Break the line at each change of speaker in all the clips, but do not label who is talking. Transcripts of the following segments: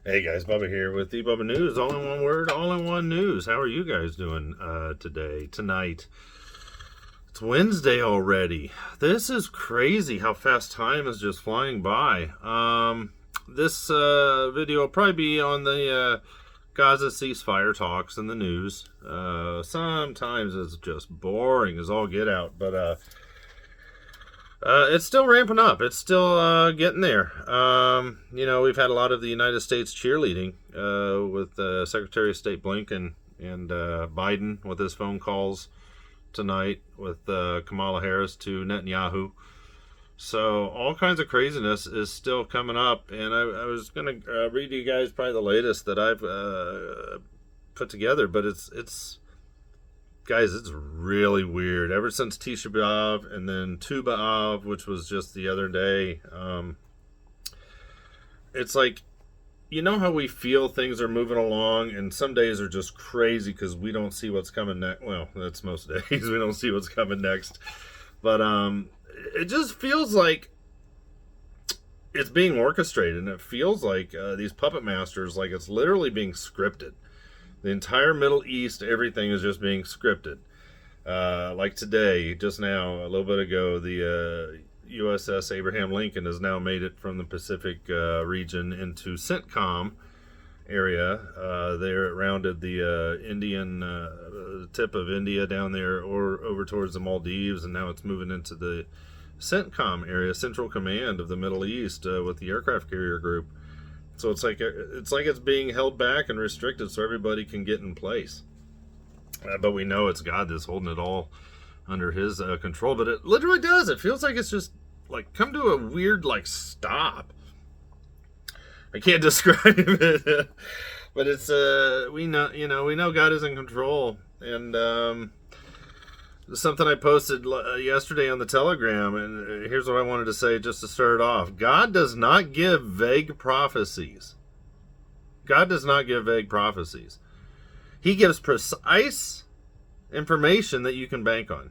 Hey guys, Bubba here with the BubbaNews. All in one word, all in one news. How are you guys doing tonight? It's Wednesday already. This is crazy how fast time is just flying by. This video will probably be on the Gaza Ceasefire Talks in the news. Sometimes it's just boring as all get out, but it's still ramping up. It's still getting there. We've had a lot of the United States cheerleading with Secretary of State Blinken and Biden with his phone calls tonight with Kamala Harris to Netanyahu. So all kinds of craziness is still coming up. And I was going to read to you guys probably the latest that I've put together. But it's guys, it's really weird. Ever since Tisha B'Av and then Tu B'Av, which was just the other day, it's like, you know how we feel things are moving along, and some days are just crazy because we don't see what's coming next. Well, that's most days. We don't see what's coming next. But it just feels like it's being orchestrated, and it feels like these puppet masters, like it's literally being scripted. The entire Middle East, everything is just being scripted. Like today, just now, a little bit ago, the USS Abraham Lincoln has now made it from the Pacific region into CENTCOM area. There it rounded the Indian tip of India down there or over towards the Maldives, and now it's moving into the CENTCOM area, Central Command of the Middle East with the aircraft carrier group. So it's like it's being held back and restricted so everybody can get in place. But we know it's God that's holding it all under his control. But it literally does. It feels like it's just like come to a weird like stop. I can't describe it, but it's we know God is in control. And something I posted yesterday on the Telegram, and here's what I wanted to say just to start it off. God does not give vague prophecies. God does not give vague prophecies. He gives precise information that you can bank on.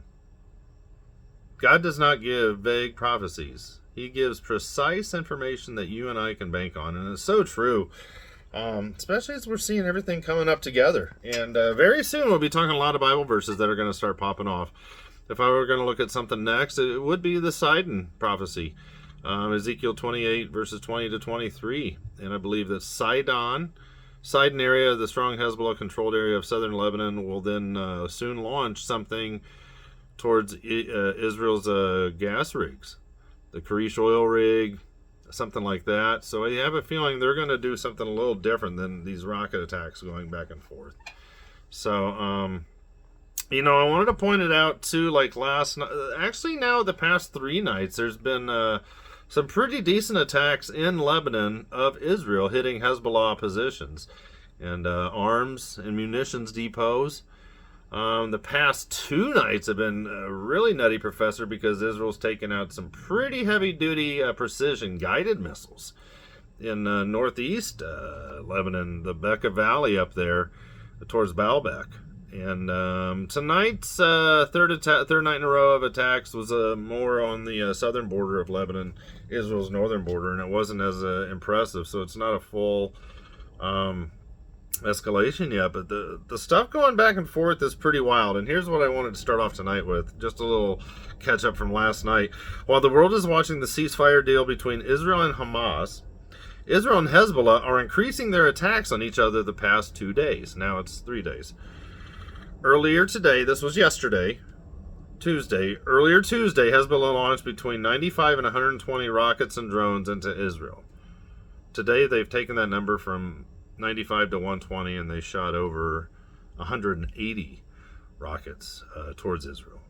God does not give vague prophecies. He gives precise information that you and I can bank on, and it's so true. Especially as we're seeing everything coming up together. And very soon we'll be talking a lot of Bible verses that are going to start popping off. If I were going to look at something next, it would be the Sidon prophecy. Ezekiel 28 verses 20 to 23. And I believe that Sidon area, the strong Hezbollah controlled area of southern Lebanon, will then soon launch something towards Israel's gas rigs. The Karish oil rig, something like that. So I have a feeling they're going to do something a little different than these rocket attacks going back and forth. So, I wanted to point it out too, like last night, actually now the past 3 nights, there's been some pretty decent attacks in Lebanon of Israel hitting Hezbollah positions and arms and munitions depots. The past 2 nights have been really nutty, Professor, because Israel's taken out some pretty heavy-duty precision guided missiles in northeast Lebanon, the Bekaa Valley up there towards Baalbek. And tonight's third night in a row of attacks was more on the southern border of Lebanon, Israel's northern border, and it wasn't as impressive. So it's not a full escalation yet, but the stuff going back and forth is pretty wild. And here's what I wanted to start off tonight with, just a little catch up from last night. While the world is watching the ceasefire deal between Israel and Hamas, Israel and Hezbollah are increasing their attacks on each other the past 2 days. Now it's 3 days. Earlier today, this was yesterday, Tuesday, Hezbollah launched between 95 and 120 rockets and drones into Israel. Today they've taken that number from 95 to 120, and they shot over 180 rockets towards Israel.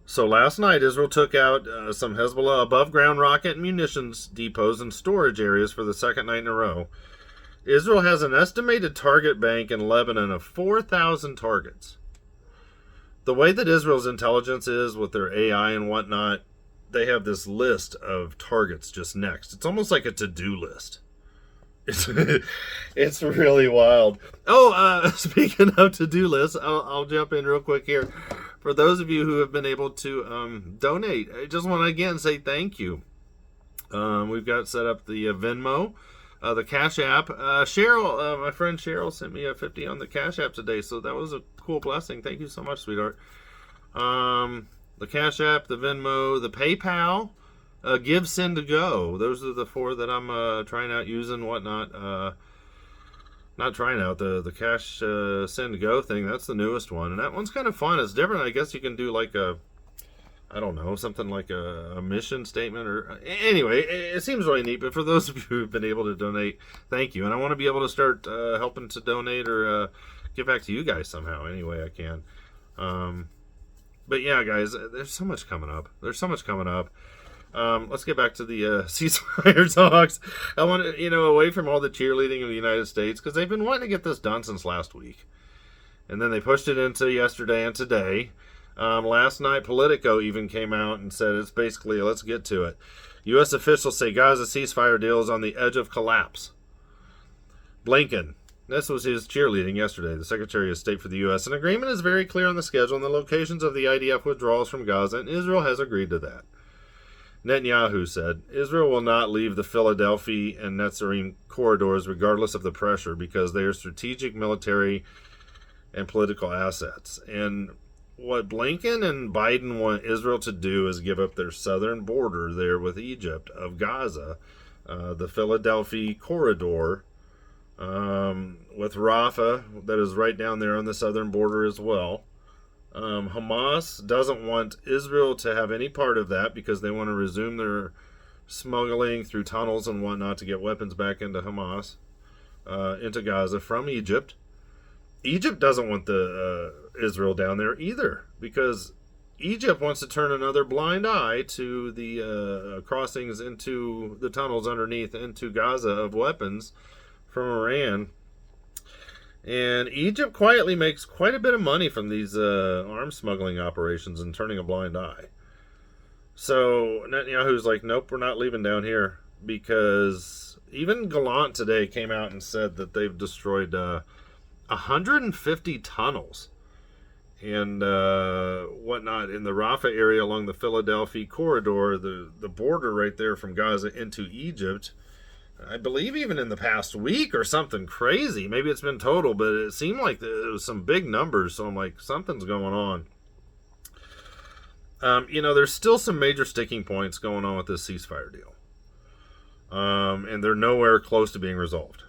So last night, Israel took out some Hezbollah above-ground rocket and munitions depots and storage areas for the second night in a row. Israel has an estimated target bank in Lebanon of 4,000 targets. The way that Israel's intelligence is with their AI and whatnot, they have this list of targets just next. It's almost like a to-do list. It's really wild. Speaking of to-do lists, I'll jump in real quick here. For those of you who have been able to donate, I just want to again say thank you. We've got set up the Venmo. The Cash App. Cheryl, my friend Cheryl sent me a 50 on the Cash App today, so that was a cool blessing. Thank you so much, sweetheart. The Cash App, the Venmo, the PayPal, Give, Send, to Go. Those are the 4 that I'm trying out, using, whatnot. Not trying out the Cash Send, to Go thing. That's the newest one, and that one's kind of fun. It's different. I guess you can do like I don't know, something like a mission statement, or anyway, it seems really neat. But for those of you who've been able to donate, thank you. And I want to be able to start helping to donate or give back to you guys somehow, any way I can. But yeah, guys, there's so much coming up. Let's get back to the ceasefire talks. I want to, away from all the cheerleading of the United States, because they've been wanting to get this done since last week. And then they pushed it into yesterday and today. Last night, Politico even came out and said it's basically, let's get to it. U.S. officials say Gaza ceasefire deal is on the edge of collapse. Blinken, this was his cheerleading yesterday, the Secretary of State for the U.S. An agreement is very clear on the schedule and the locations of the IDF withdrawals from Gaza, and Israel has agreed to that. Netanyahu said, Israel will not leave the Philadelphia and Netzarim corridors regardless of the pressure because they are strategic military and political assets. And what Blinken and Biden want Israel to do is give up their southern border there with Egypt of Gaza, the Philadelphia corridor, with Rafah, that is right down there on the southern border as well. Hamas doesn't want Israel to have any part of that because they want to resume their smuggling through tunnels and whatnot to get weapons back into Hamas, into Gaza from Egypt. Egypt doesn't want the Israel down there either, because Egypt wants to turn another blind eye to the crossings into the tunnels underneath into Gaza of weapons from Iran. And Egypt quietly makes quite a bit of money from these arms smuggling operations and turning a blind eye. So Netanyahu's like, nope, we're not leaving down here, because even Gallant today came out and said that they've destroyed 150 tunnels and whatnot in the Rafah area along the Philadelphia corridor, the border right there from Gaza into Egypt. I believe even in the past week or something crazy. Maybe it's been total, but it seemed like there was some big numbers. So I'm like, something's going on. There's still some major sticking points going on with this ceasefire deal. And they're nowhere close to being resolved.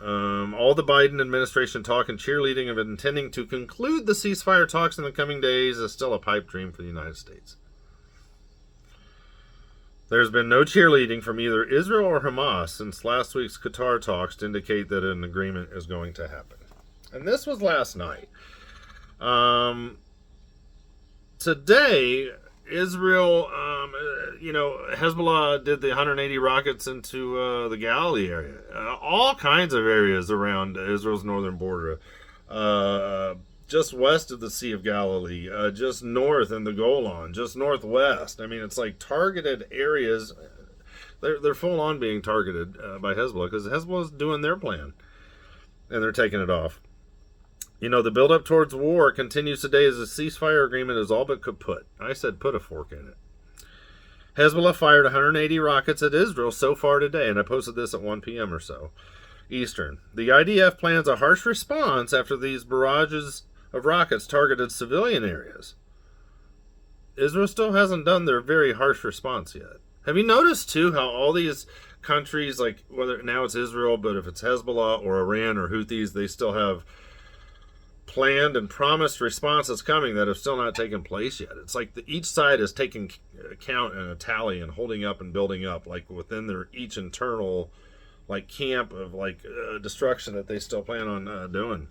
All the Biden administration talk and cheerleading of intending to conclude the ceasefire talks in the coming days is still a pipe dream for the United States. There's been no cheerleading from either Israel or Hamas since last week's Qatar talks to indicate that an agreement is going to happen. And this was last night. Today, Israel, Hezbollah did the 180 rockets into the Galilee area. All kinds of areas around Israel's northern border. Just west of the Sea of Galilee, just north in the Golan, just northwest. I mean, it's like targeted areas. They're full on being targeted by Hezbollah, because Hezbollah's doing their plan, and they're taking it off. The buildup towards war continues today as the ceasefire agreement is all but kaput. I said put a fork in it. Hezbollah fired 180 rockets at Israel so far today, and I posted this at 1 p.m. or so Eastern. The IDF plans a harsh response after these barrages of rockets targeted civilian areas. Israel still hasn't done their very harsh response yet. Have you noticed, too, how all these countries, like whether now it's Israel, but if it's Hezbollah or Iran or Houthis, they still have planned and promised responses coming that have still not taken place yet. It's like each side is taking account and a tally and holding up and building up, like within their each internal camp of destruction that they still plan on doing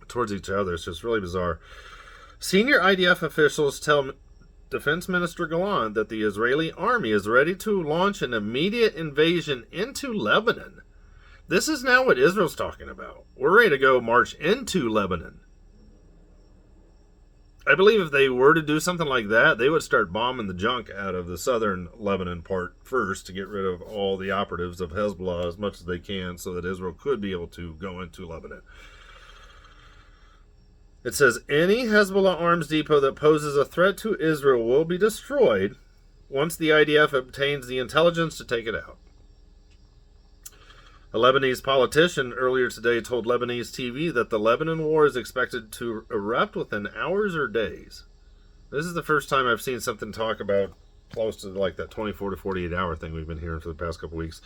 towards each other. It's just really bizarre. Senior IDF officials tell Defense Minister Gallant that the Israeli army is ready to launch an immediate invasion into Lebanon. This is now what Israel's talking about. We're ready to go march into Lebanon. I believe if they were to do something like that, they would start bombing the junk out of the southern Lebanon part first to get rid of all the operatives of Hezbollah as much as they can so that Israel could be able to go into Lebanon. It says, any Hezbollah arms depot that poses a threat to Israel will be destroyed once the IDF obtains the intelligence to take it out. A Lebanese politician earlier today told Lebanese TV that the Lebanon war is expected to erupt within hours or days. This is the first time I've seen something talk about close to like that 24 to 48 hour thing we've been hearing for the past couple weeks.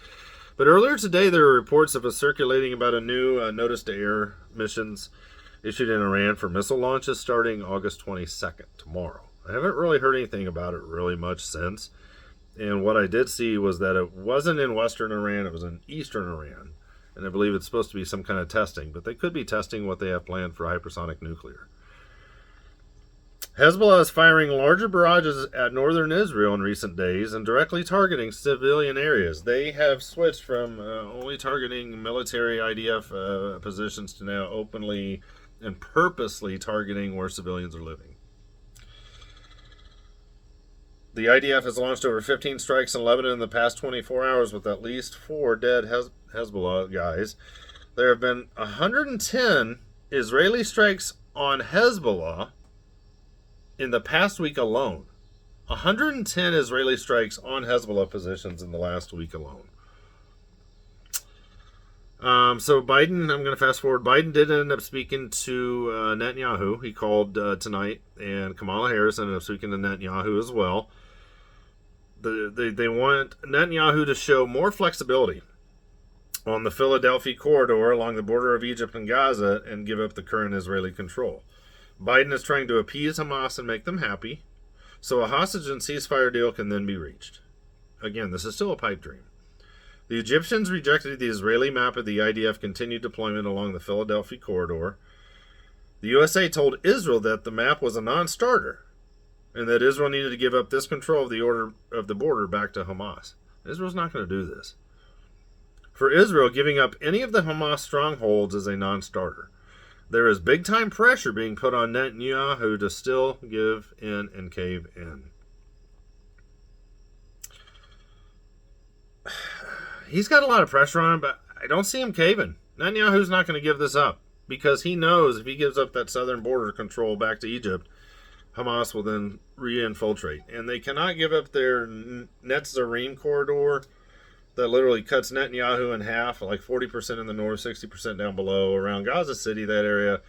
But earlier today, there were reports of us circulating about a new notice to air missions issued in Iran for missile launches starting August 22nd, tomorrow. I haven't really heard anything about it really much since. And what I did see was that it wasn't in western Iran, it was in eastern Iran. And I believe it's supposed to be some kind of testing, but they could be testing what they have planned for hypersonic nuclear. Hezbollah is firing larger barrages at northern Israel in recent days and directly targeting civilian areas. They have switched from only targeting military IDF positions to now openly and purposely targeting where civilians are living. The IDF has launched over 15 strikes in Lebanon in the past 24 hours with at least 4 dead Hezbollah guys. There have been 110 Israeli strikes on Hezbollah in the past week alone. 110 Israeli strikes on Hezbollah positions in the last week alone. So Biden, I'm going to fast forward. Biden did end up speaking to Netanyahu. He called tonight, and Kamala Harris ended up speaking to Netanyahu as well. They want Netanyahu to show more flexibility on the Philadelphia corridor along the border of Egypt and Gaza and give up the current Israeli control. Biden is trying to appease Hamas and make them happy, so a hostage and ceasefire deal can then be reached. Again, this is still a pipe dream. The Egyptians rejected the Israeli map of the IDF continued deployment along the Philadelphia corridor. The USA told Israel that the map was a non-starter and that Israel needed to give up this control of the border back to Hamas. Israel's not going to do this. For Israel, giving up any of the Hamas strongholds is a non-starter. There is big-time pressure being put on Netanyahu to still give in and cave in. He's got a lot of pressure on him, but I don't see him caving. Netanyahu's not going to give this up because he knows if he gives up that southern border control back to Egypt, Hamas will then re-infiltrate. And they cannot give up their Netzarim corridor that literally cuts Netanyahu in half, like 40% in the north, 60% down below, around Gaza City, that area.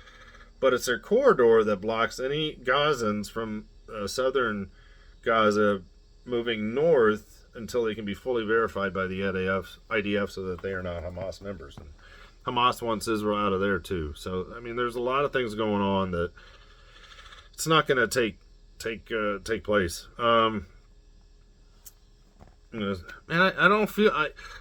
But it's their corridor that blocks any Gazans from southern Gaza moving north until they can be fully verified by the IDF so that they are not Hamas members. And Hamas wants Israel out of there too. So, I mean, there's a lot of things going on that it's not going to take place. And I don't feel,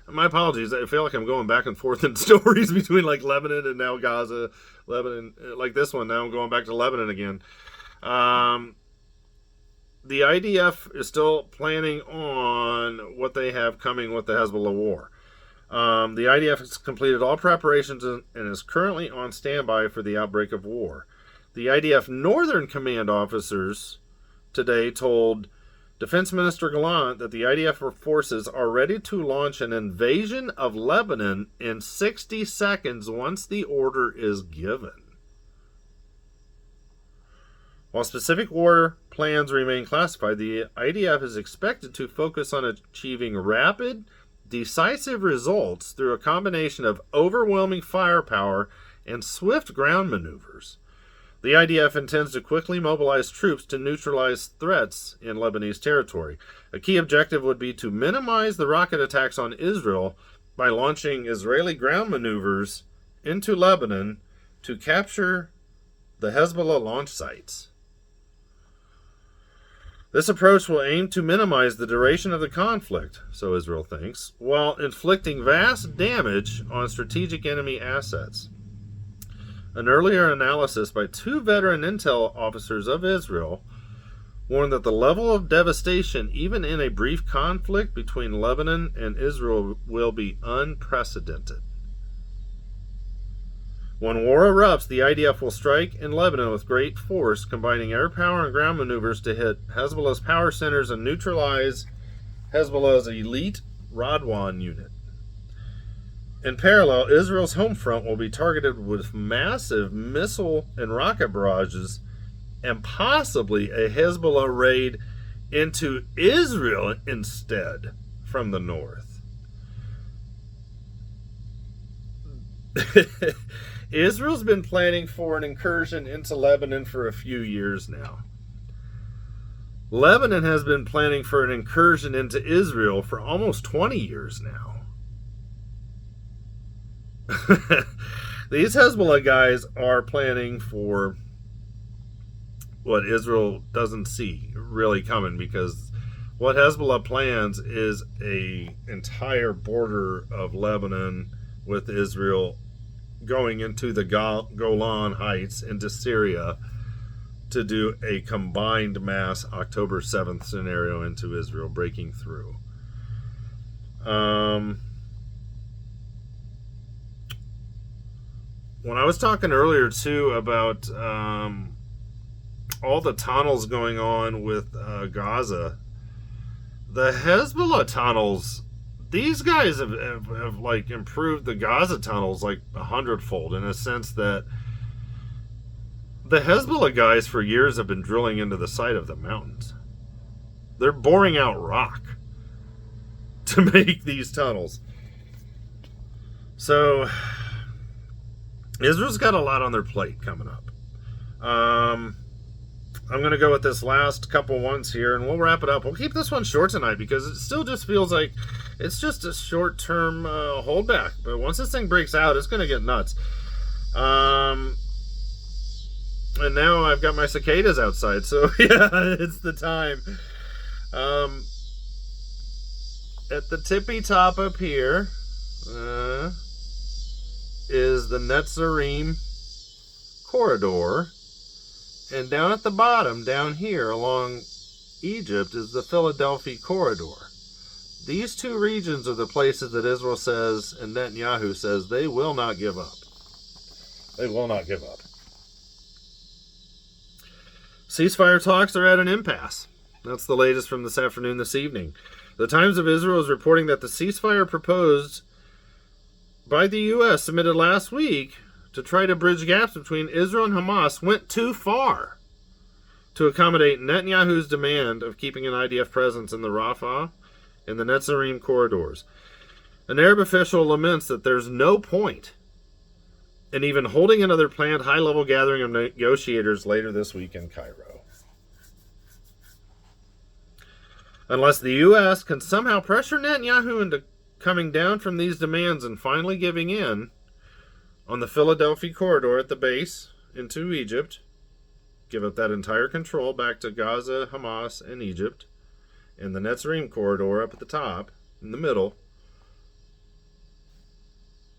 my apologies, I feel like I'm going back and forth in stories between like Lebanon and now Gaza, Lebanon, like this one, now I'm going back to Lebanon again. The IDF is still planning on what they have coming with the Hezbollah war. The IDF has completed all preparations and is currently on standby for the outbreak of war. The IDF Northern Command officers today told Defense Minister Gallant that the IDF forces are ready to launch an invasion of Lebanon in 60 seconds once the order is given. While specific war plans remain classified, the IDF is expected to focus on achieving rapid, decisive results through a combination of overwhelming firepower and swift ground maneuvers. The IDF intends to quickly mobilize troops to neutralize threats in Lebanese territory. A key objective would be to minimize the rocket attacks on Israel by launching Israeli ground maneuvers into Lebanon to capture the Hezbollah launch sites. This approach will aim to minimize the duration of the conflict, so Israel thinks, while inflicting vast damage on strategic enemy assets. An earlier analysis by 2 veteran intel officers of Israel warned that the level of devastation, even in a brief conflict between Lebanon and Israel, will be unprecedented. When war erupts, the IDF will strike in Lebanon with great force, combining air power and ground maneuvers to hit Hezbollah's power centers and neutralize Hezbollah's elite Radwan unit. In parallel, Israel's home front will be targeted with massive missile and rocket barrages and possibly a Hezbollah raid into Israel instead from the north. Israel's been planning for an incursion into Lebanon for a few years now. Lebanon has been planning for an incursion into Israel for almost 20 years now. These Hezbollah guys are planning for what Israel doesn't see really coming, because what Hezbollah plans is a entire border of Lebanon with Israel going into the Golan Heights into Syria to do a combined mass October 7th scenario into Israel, breaking through. When I was talking earlier too about all the tunnels going on with Gaza, the Hezbollah tunnels, these guys have like improved the Gaza tunnels like 100-fold, in a sense that the Hezbollah guys for years have been drilling into the side of the mountains. They're boring out rock to make these tunnels. So Israel's got a lot on their plate coming up. I'm going to go with this last couple ones here, and we'll wrap it up. We'll keep this one short tonight because it still just feels like it's just a short-term holdback. But once this thing breaks out, it's going to get nuts. And now I've got my cicadas outside, so yeah, it's the time. At the tippy top up here is the Netzarim corridor. And down at the bottom, down here along Egypt, is the Philadelphia corridor. These two regions are the places that Israel says, and Netanyahu says, they will not give up. They will not give up. Ceasefire talks are at an impasse. That's the latest from this afternoon, this evening. The Times of Israel is reporting that the ceasefire proposed by the U.S. submitted last week to try to bridge gaps between Israel and Hamas went too far to accommodate Netanyahu's demand of keeping an IDF presence in the Rafah and the Netzarim corridors. An Arab official laments that there's no point in even holding another planned high-level gathering of negotiators later this week in Cairo, unless the U.S. can somehow pressure Netanyahu into coming down from these demands and finally giving in on the Philadelphia corridor at the base into Egypt, give up that entire control back to Gaza, Hamas, and Egypt, and the Netzarim corridor up at the top, in the middle.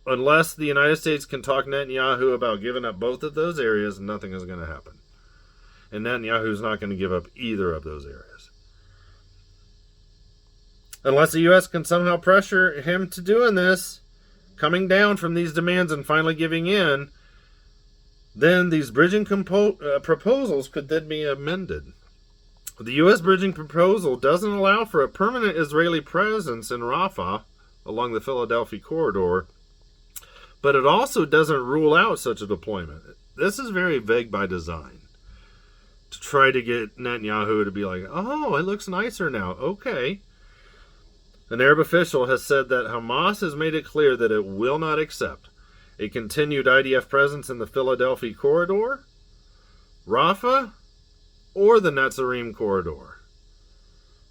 Unless the United States can talk Netanyahu about giving up both of those areas, nothing is going to happen. And Netanyahu's not going to give up either of those areas. Unless the U.S. can somehow pressure him to doing this, coming down from these demands and finally giving in, then these bridging proposals could then be amended. The U.S. bridging proposal doesn't allow for a permanent Israeli presence in Rafah along the Philadelphia corridor, but it also doesn't rule out such a deployment. This is very vague by design, to try to get Netanyahu to be like, oh, it looks nicer now. Okay. An Arab official has said that Hamas has made it clear that it will not accept a continued IDF presence in the Philadelphia corridor, Rafah, or the Netzarim corridor.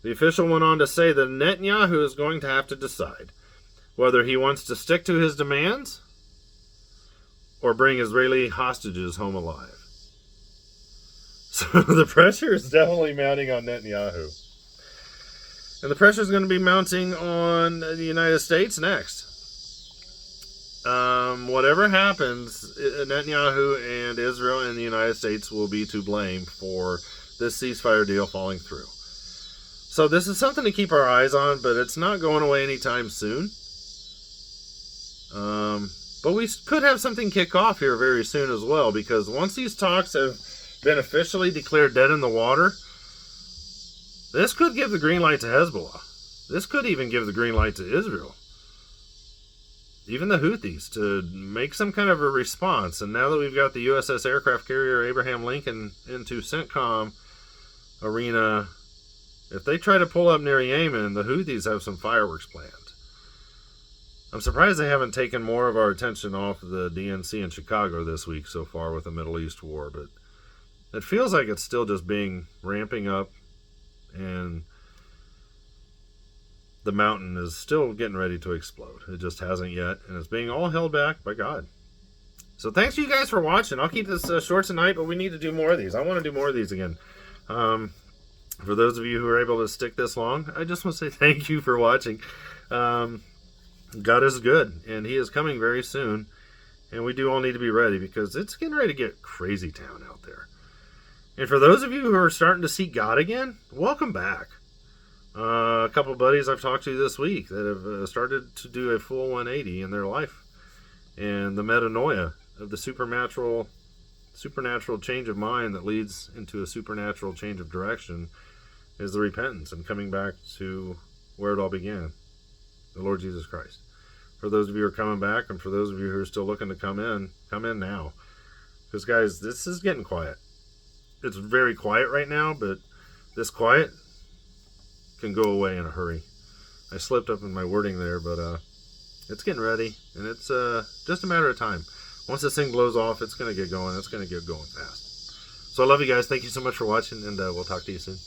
The official went on to say that Netanyahu is going to have to decide whether he wants to stick to his demands or bring Israeli hostages home alive. So the pressure is definitely mounting on Netanyahu. And the pressure is going to be mounting on the United States next. Whatever happens, Netanyahu and Israel and the United States will be to blame for this ceasefire deal falling through. So this is something to keep our eyes on, but it's not going away anytime soon. But we could have something kick off here very soon as well, because once these talks have been officially declared dead in the water, this could give the green light to Hezbollah. This could even give the green light to Israel. Even the Houthis, to make some kind of a response. And now that we've got the USS aircraft carrier Abraham Lincoln into CENTCOM arena, if they try to pull up near Yemen, the Houthis have some fireworks planned. I'm surprised they haven't taken more of our attention off the DNC in Chicago this week so far with the Middle East war, but it feels like it's still just ramping up, and the mountain is still getting ready to explode. It just hasn't yet, and it's being all held back by God. So thanks to you guys for watching. I'll keep this short tonight, but we need to do more of these. I want to do more of these again. For those of you who are able to stick this long, I just want to say thank you for watching. God is good, and He is coming very soon, and we do all need to be ready because it's getting ready to get crazy town out there. And for those of you who are starting to seek God again, welcome back. A couple of buddies I've talked to this week that have started to do a full 180 in their life, and the metanoia of the supernatural change of mind that leads into a supernatural change of direction is the repentance and coming back to where it all began, the Lord Jesus Christ. For those of you who are coming back, and for those of you who are still looking to come in now. Because guys, this is getting quiet. It's very quiet right now, but this quiet can go away in a hurry. I slipped up in my wording there, but it's getting ready, and it's just a matter of time. Once this thing blows off, it's going to get going. It's going to get going fast. So I love you guys. Thank you so much for watching, and we'll talk to you soon.